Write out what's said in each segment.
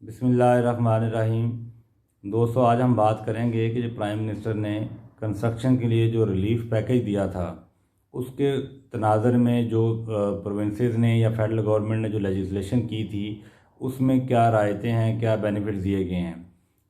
बिस्मिल्लाहिर्रहमानिर्रहीम। दोस्तों, आज हम बात करेंगे कि जो प्राइम मिनिस्टर ने कंस्ट्रक्शन के लिए जो रिलीफ पैकेज दिया था, उसके तनाज़र में जो प्रोविंसेस ने या फेडरल गवर्नमेंट ने जो लेजिस्लेशन की थी, उसमें क्या रायतें हैं, क्या बेनिफिट दिए गए हैं।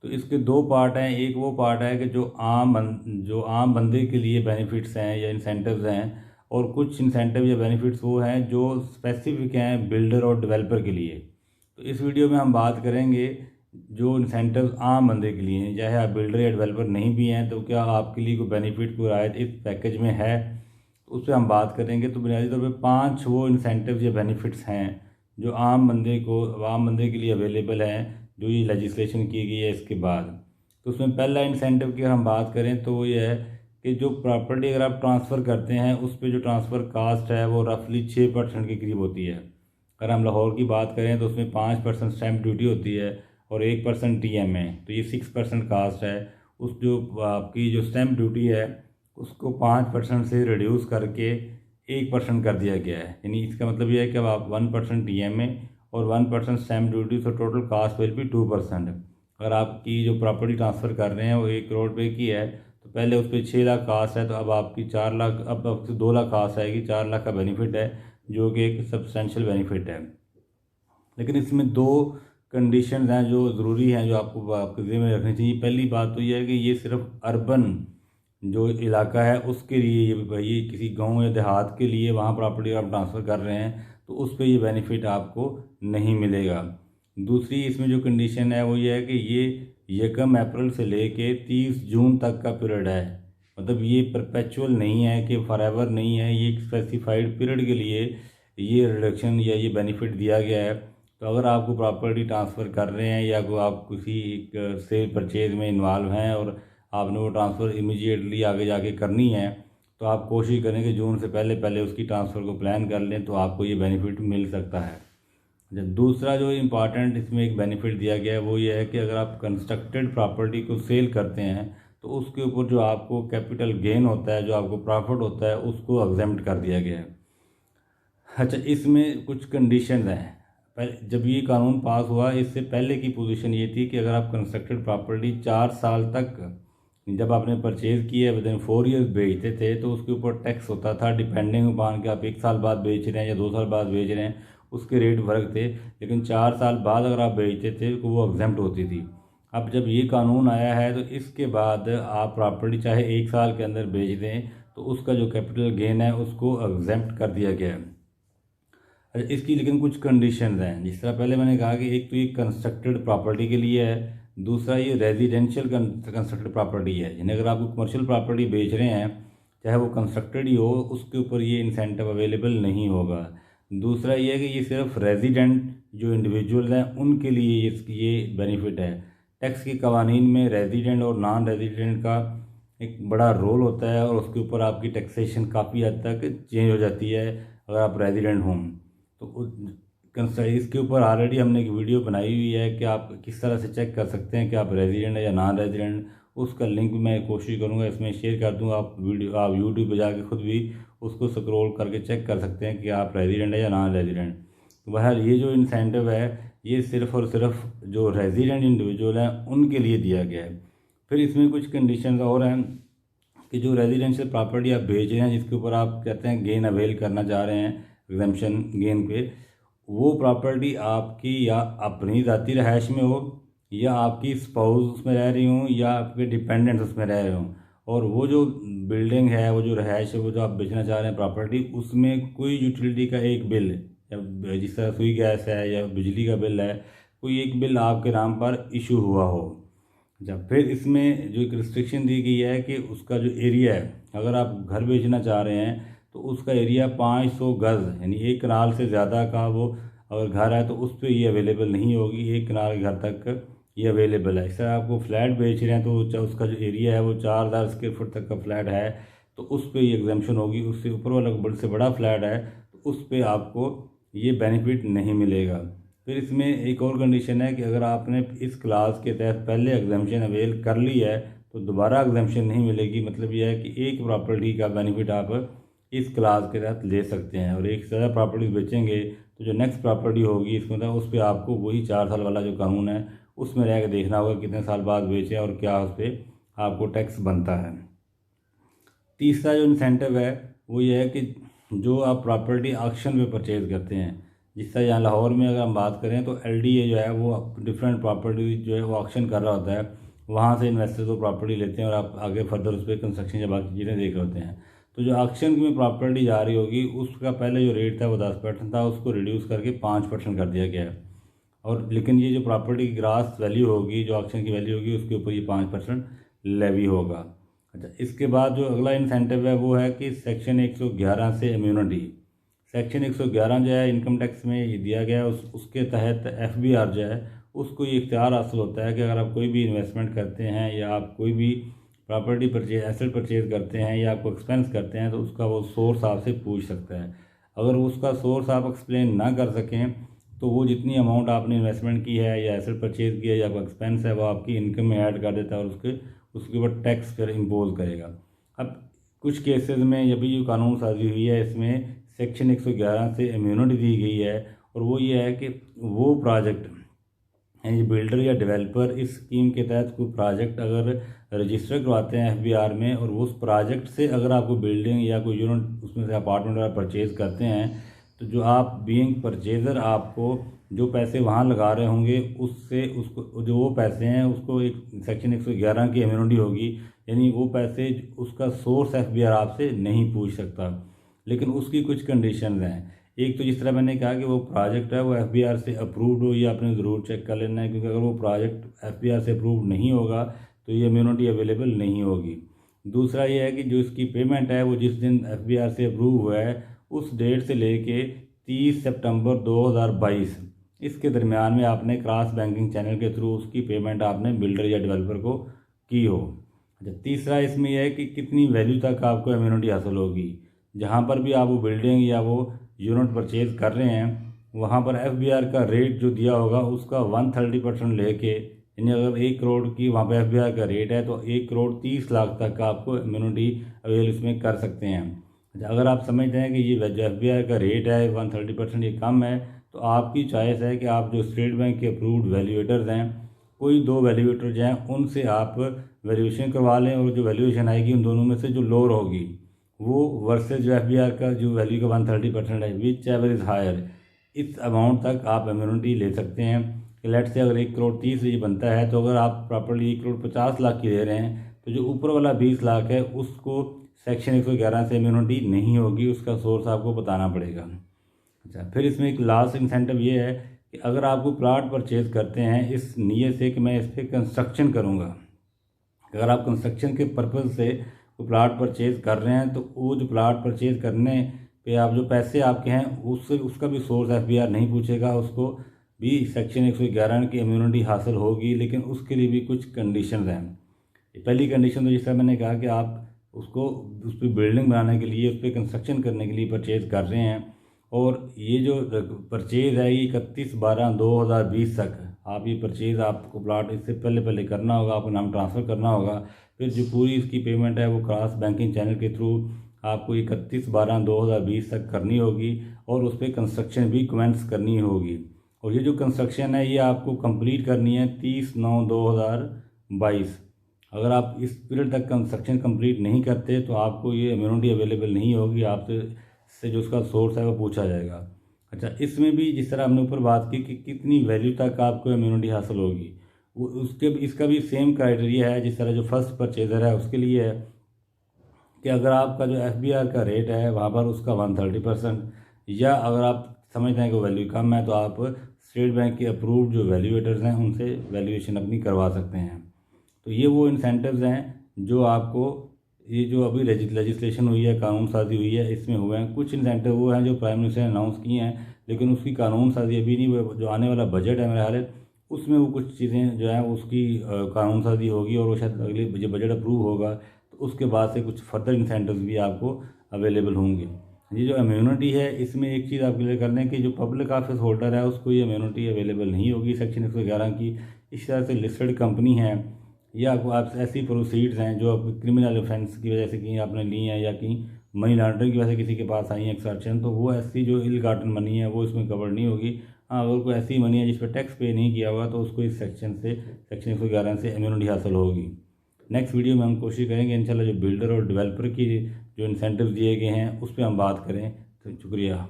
तो इसके दो पार्ट हैं। एक वो पार्ट है कि जो आम बंदे के लिए बेनिफिट्स हैं या इंसेंटिव्स हैं, और कुछ इंसेंटिव या बेनिफिट्स वो हैं जो स्पेसिफिक हैं बिल्डर और डेवलपर के लिए। तो इस वीडियो में हम बात करेंगे जो इंसेंटिव आम बंदे के लिए हैं, चाहे आप बिल्डर या डेवलपर नहीं भी हैं, तो क्या आपके लिए कोई बेनिफिट, कोई रायत इस पैकेज में है, तो उस पर हम बात करेंगे। तो बुनियादी तौर पे 5 वो इंसेंटिव या बेनिफिट्स हैं जो आम बंदे के लिए अवेलेबल हैं, जो ये लेजिस्लेशन की गई है इसके बाद। तो उसमें पहला इंसेंटिव की अगर हम बात करें तो वो ये है कि जो प्रॉपर्टी अगर आप ट्रांसफ़र करते हैं, उस पर जो ट्रांसफ़र कास्ट है वो रफली 6% के करीब होती है। अगर हम लाहौर की बात करें तो उसमें 5% स्टैंप ड्यूटी होती है और 1% TMA, तो ये 6% कास्ट है। उस जो आपकी जो स्टैंप ड्यूटी है उसको 5% से रिड्यूस करके 1% कर दिया गया है। यानी इसका मतलब ये है कि अब आप 1% TMA और 1% स्टैंप ड्यूटी, तो टोटल कास्ट विल भी 2%। अगर आपकी जो प्रॉपर्टी ट्रांसफ़र कर रहे हैं वो 1 करोड़ रुपये की है, तो पहले उस पर 6 लाख कास्ट है, तो अब आपकी 4 लाख, अब आपकी 2 लाख कास्ट आएगी, 4 लाख का बेनिफिट है, जो कि एक सब्सटेंशियल बेनिफिट है। लेकिन इसमें 2 कंडीशन हैं जो ज़रूरी हैं, जो आपको आपके ज़हन में रखनी चाहिए। पहली बात तो ये है कि ये सिर्फ अर्बन जो इलाका है उसके लिए, ये किसी गांव या देहात के लिए वहाँ प्रॉपर्टी आप ट्रांसफ़र कर रहे हैं तो उस पर ये बेनिफिट आपको नहीं मिलेगा। दूसरी इसमें जो कंडीशन है वो ये है कि ये 1 अप्रैल से लेके 30 जून तक का पीरियड है। मतलब ये परपेचुअल नहीं है कि फॉरएवर नहीं है, ये एक स्पेसिफाइड पीरियड के लिए ये रिडक्शन या ये बेनिफिट दिया गया है। तो अगर आपको प्रॉपर्टी ट्रांसफ़र कर रहे हैं या आप किसी एक सेल परचेज में इन्वॉल्व हैं और आपने वो ट्रांसफ़र इमीडिएटली आगे जाके करनी है, तो आप कोशिश करें कि जून से पहले पहले उसकी ट्रांसफ़र को प्लान कर लें, तो आपको ये बेनिफिट मिल सकता है। जब दूसरा जो इम्पॉर्टेंट इसमें एक बेनिफिट दिया गया है वो ये है कि अगर आप कंस्ट्रक्टेड प्रॉपर्टी को सेल करते हैं तो उसके ऊपर जो आपको कैपिटल गेन होता है, जो आपको प्रॉफिट होता है, उसको एग्जेम्प्ट कर दिया गया है। अच्छा, इसमें कुछ कंडीशंस हैं। जब ये कानून पास हुआ, इससे पहले की पोजीशन ये थी कि अगर आप कंस्ट्रक्टेड प्रॉपर्टी 4 साल तक जब आपने परचेज़ किया विद इन 4 ईयर्स बेचते थे, तो उसके ऊपर टैक्स होता था, डिपेंडिंग अपॉन कि आप 1 साल बाद बेच रहे हैं या 2 साल बाद बेच रहे हैं, उसके रेट फ़र्क थे। लेकिन 4 साल बाद अगर आप बेचते थे तो वो एग्जेम्प्ट होती थी। अब जब ये कानून आया है तो इसके बाद आप प्रॉपर्टी चाहे 1 साल के अंदर बेच दें तो उसका जो कैपिटल गेन है उसको एग्जेम्प्ट कर दिया गया है। अच्छा, इसकी लेकिन कुछ कंडीशंस हैं। जिस तरह पहले मैंने कहा कि एक तो ये कंस्ट्रक्टेड प्रॉपर्टी के लिए है, दूसरा ये रेजिडेंशियल कंस्ट्रक्टेड प्रॉपर्टी है। यानी अगर आपको कमर्शियल प्रॉपर्टी बेच रहे हैं, चाहे वो कंस्ट्रक्टेड ही हो, उसके ऊपर ये इंसेंटिव अवेलेबल नहीं होगा। दूसरा ये है कि ये सिर्फ रेजिडेंट जो इंडिविजुअल हैं उनके लिए ये बेनिफिट है। टैक्स के कवानीन में रेजिडेंट और नॉन रेजिडेंट का एक बड़ा रोल होता है और उसके ऊपर आपकी टैक्सेशन काफ़ी हद तक चेंज हो जाती है अगर आप रेजिडेंट हों। तो इसके ऊपर ऑलरेडी हमने एक वीडियो बनाई हुई है कि आप किस तरह से चेक कर सकते हैं कि आप रेजिडेंट है या नॉन रेजिडेंट। उसका लिंक मैं कोशिश करूँगा इसमें शेयर कर दूँ। आप यूट्यूब पर जाके खुद भी उसको स्क्रॉल करके चेक कर सकते हैं कि आप रेजिडेंट है या नॉन रेजिडेंट। तो बहरहाल ये जो इंसेंटिव है ये सिर्फ़ और सिर्फ जो रेजिडेंट इंडिविजुअल हैं उनके लिए दिया गया है। फिर इसमें कुछ कंडीशन और हैं कि जो रेजिडेंशियल प्रॉपर्टी आप बेच रहे हैं, जिसके ऊपर आप कहते हैं गेन अवेल करना चाह रहे हैं, एग्जम्पशन गेन पे, वो प्रॉपर्टी आपकी या अपनी ज़ाती रहायश में हो या आपकी स्पाउस उसमें रह रही हूँ या आपके डिपेंडेंट्स उसमें रह रहे हों, और वो जो बिल्डिंग है, वो जो रहायश है, वो जो आप बेचना चाह रहे हैं प्रॉपर्टी, उसमें कोई यूटिलिटी का एक बिल या जिस तरह सुई गैस है या बिजली का बिल है, कोई एक बिल आपके नाम पर इशू हुआ हो। जब फिर इसमें जो एक रिस्ट्रिक्शन दी गई है कि उसका जो एरिया है, अगर आप घर बेचना चाह रहे हैं तो उसका एरिया 500 गज़ यानी 1 कनाल से ज़्यादा का वो अगर घर है तो उस पर ये अवेलेबल नहीं होगी। 1 कनाल के घर तक ये अवेलेबल है। इस तरह आपको फ्लैट बेच रहे हैं तो उसका जो एरिया है वो 4000 स्क्वायर फुट तक का फ्लैट है तो उस पर ये एग्जाम्पशन होगी। उससे ऊपर वाला बड़े से बड़ा फ्लैट है तो उस पर आपको ये बेनिफिट नहीं मिलेगा। फिर इसमें एक और कंडीशन है कि अगर आपने इस क्लास के तहत पहले एग्जाम्पशन अवेल कर ली है तो दोबारा एग्जाम्पशन नहीं मिलेगी। मतलब यह है कि एक प्रॉपर्टी का बेनिफिट आप इस क्लास के तहत ले सकते हैं, और एक से ज़्यादा प्रॉपर्टीज बेचेंगे तो जो नेक्स्ट प्रॉपर्टी होगी इसमें मतलब उस पर आपको वही 4 साल वाला जो कानून है उसमें रह के देखना होगा कितने साल बाद बेचे और क्या उस पर आपको टैक्स बनता है। तीसरा जो इंसेंटिव है वो ये है कि जो आप प्रॉपर्टी ऑक्शन पे परचेज़ करते हैं, जिस तरह यहाँ लाहौर में अगर हम बात करें तो LDA जो है वो डिफरेंट प्रॉपर्टी जो है वो ऑक्शन कर रहा होता है, वहाँ से इन्वेस्टर को प्रॉपर्टी लेते हैं और आप आगे फर्दर उस पर कंस्ट्रक्शन या बाकी चीज़ें देख रहे होते हैं। तो जो ऑक्शन में प्रॉपर्टी जा रही होगी उसका पहले जो रेट था वो 10% था, उसको रिड्यूस करके 5% कर दिया गया है। और लेकिन ये जो प्रॉपर्टी की ग्रास वैल्यू होगी, जो ऑक्शन की वैल्यू होगी, उसके ऊपर ये 5% लेवी होगा। अच्छा, इसके बाद जो अगला इंसेंटिव है वो है कि सेक्शन 111 से इम्यूनिटी। सेक्शन 111 जो है इनकम टैक्स में ये दिया गया है, उसके तहत FBR जो है उसको ये इख्तियार हासिल होता है कि अगर आप कोई भी इन्वेस्टमेंट करते हैं या आप कोई भी प्रॉपर्टी परचेज एसेट परचेज करते हैं या आपको एक्सपेंस करते हैं तो उसका वो सोर्स आपसे पूछ सकता है। अगर उसका सोर्स आप एक्सप्लेन ना कर सकें तो वो जितनी अमाउंट आपने इन्वेस्टमेंट की है या एसेट परचेज किया या आपका एक्सपेंस है वो आपकी इनकम में ऐड कर देता है और उसके ऊपर टैक्स फिर इम्पोज करेगा। अब कुछ केसेस में ये भी जो कानून साजी हुई है इसमें सेक्शन 111 से इम्यूनिटी दी गई है और वो ये है कि वो प्रोजेक्ट यानी बिल्डर या डेवलपर इस स्कीम के तहत कोई प्रोजेक्ट अगर रजिस्टर करवाते हैं FBR में और उस प्रोजेक्ट से अगर आपको बिल्डिंग या कोई यूनिट उसमें से अपार्टमेंट वगैरह परचेज़ करते हैं तो जो आप बीइंग परचेज़र आपको जो पैसे वहाँ लगा रहे होंगे उससे उसको जो वो पैसे हैं उसको एक सेक्शन 111 की इम्यूनिटी होगी, यानी वो पैसे उसका सोर्स FBR आपसे नहीं पूछ सकता। लेकिन उसकी कुछ कंडीशंस हैं। एक तो जिस तरह मैंने कहा कि वो प्रोजेक्ट है वो FBR से अप्रूव्ड हो, ये आपने ज़रूर चेक कर लेना है, क्योंकि अगर वो प्रोजेक्ट FBR से अप्रूव्ड नहीं होगा तो ये इम्यूनिटी अवेलेबल नहीं होगी। दूसरा ये है कि जो इसकी पेमेंट है वो जिस दिन FBR से अप्रूव हुआ है उस डेट से लेके 30 सितंबर 2022 इसके दरमियान में आपने क्रॉस बैंकिंग चैनल के थ्रू उसकी पेमेंट आपने बिल्डर या डेवलपर को की हो। अच्छा, तीसरा इसमें यह है कि कितनी वैल्यू तक आपको इम्यूनिटी हासिल होगी। जहाँ पर भी आप वो बिल्डिंग या वो यूनिट परचेज़ कर रहे हैं वहाँ पर FBR का रेट जो दिया होगा उसका 130% लेके, यानी अगर 1 करोड़ की वहाँ पे FBR का रेट है तो 1 करोड़ 30 लाख तक का आपको इम्यूनिटी अवेल इसमें कर सकते हैं। अगर आप समझते हैं कि ये जो FBR का रेट है 130% ये कम है तो आपकी चॉइस है कि आप जो स्टेट बैंक के अप्रूव्ड वैल्यूएटर्स हैं कोई 2 वैल्यूएटर जो हैं उनसे आप वैल्यूएशन करवा लें और जो वैल्यूएशन आएगी उन दोनों में से जो लोअर होगी वो वर्सेस जो FBR का जो वैल्यू का 130% है विच एवर इज़ हायर, इस अमाउंट तक आप इम्यूनिटी ले सकते हैं। लेट से अगर 1 करोड़ 30 ये बनता है तो अगर आप प्रॉपर्टी 1 करोड़ 50 लाख की दे रहे हैं तो जो ऊपर वाला 20 लाख है उसको सेक्शन 111 से इम्यूनिटी नहीं होगी, उसका सोर्स आपको बताना पड़ेगा। अच्छा, फिर इसमें एक लास्ट इंसेंटिव ये है कि अगर आपको प्लाट परचेज़ करते हैं इस नीयत से कि मैं इस पर कंस्ट्रक्शन करूँगा, अगर आप कंस्ट्रक्शन के पर्पज़ से कोई प्लाट परचेज़ कर रहे हैं तो वो जो प्लाट परचेज़ करने पे आप जो पैसे आपके हैं उससे उसका भी सोर्स FBR नहीं पूछेगा, उसको भी सेक्शन 111 की इम्यूनिटी हासिल होगी, लेकिन उसके लिए भी कुछ कंडीशंस हैं। पहली कंडीशन तो जिस तरह मैंने कहा कि आप उसको उस पर बिल्डिंग बनाने के लिए उस पर कंस्ट्रक्शन करने के लिए परचेज़ कर रहे हैं और ये जो परचेज़ है ये 31/12/2020 तक आप ये परचेज़ आपको प्लाट इससे पहले करना होगा, आपको नाम ट्रांसफ़र करना होगा। फिर जो पूरी इसकी पेमेंट है वो क्रॉस बैंकिंग चैनल के थ्रू आपको 31/12/2020 तक करनी होगी और उस पर कंस्ट्रक्शन भी कमेंस करनी होगी। और ये जो कंस्ट्रक्शन है ये आपको कंप्लीट करनी है 30/9/2022। अगर आप इस पीरियड तक कंस्ट्रक्शन कंप्लीट नहीं करते तो आपको ये इम्यूनिटी अवेलेबल नहीं होगी, आपसे जो उसका सोर्स है वो पूछा जाएगा। अच्छा, इसमें भी जिस तरह हमने ऊपर बात की कि कितनी वैल्यू तक आपको इम्यूनिटी हासिल होगी, वो इसका भी सेम क्राइटेरिया है जिस तरह जो फर्स्ट परचेज़र है उसके लिए है कि अगर आपका जो FBR का रेट है वहाँ पर उसका 130%, या अगर आप समझते हैं कि वैल्यू कम है तो आप स्टेट बैंक के अप्रूव्ड जो वैल्यूएटर्स हैं उनसे वैल्यूएशन अपनी करवा सकते हैं। तो ये वो इंसेंटिव्स हैं जो आपको ये जो अभी लेजिस्लेशन हुई है, कानून साजी हुई है, इसमें हुए हैं। कुछ इंसेंटिव वो हैं जो प्राइम मिनिस्टर ने अनाउंस किए हैं लेकिन उसकी कानून साजी अभी नहीं हुई। जो आने वाला बजट है मेरा ख्याल है उसमें वो कुछ चीज़ें जो हैं उसकी कानून साजी होगी और वो शायद अगले जो बजट अप्रूव होगा तो उसके बाद से कुछ फर्दर इंसेंटिव्स भी आपको अवेलेबल होंगे। ये जो इम्यूनिटी है इसमें एक चीज़ आप क्लियर कर लें कि जो पब्लिक ऑफिस होल्डर है उसको ये इम्यूनिटी अवेलेबल नहीं होगी सेक्शन 111 की। इस तरह से लिस्टेड कंपनी है या आप ऐसी प्रोसीड्स हैं जो क्रिमिनल ऑफेंस की वजह से कहीं आपने ली हैं या कहीं मनी लॉन्ड्रिंग की वजह से किसी के पास आई है एक्सट्रैक्शन, तो वो ऐसी जो इल गार्टन मनी है वो इसमें कवर नहीं होगी। हाँ, अगर कोई ऐसी मनी है जिस पर टैक्स पे नहीं किया हुआ तो उसको इस सेक्शन 111 से इम्यूनिटी हासिल होगी। नेक्स्ट वीडियो में हम कोशिश करेंगे इंशाल्लाह जो बिल्डर और डेवलपर की जो इंसेंटिव दिए गए हैं उस पर हम बात करें। तो शुक्रिया।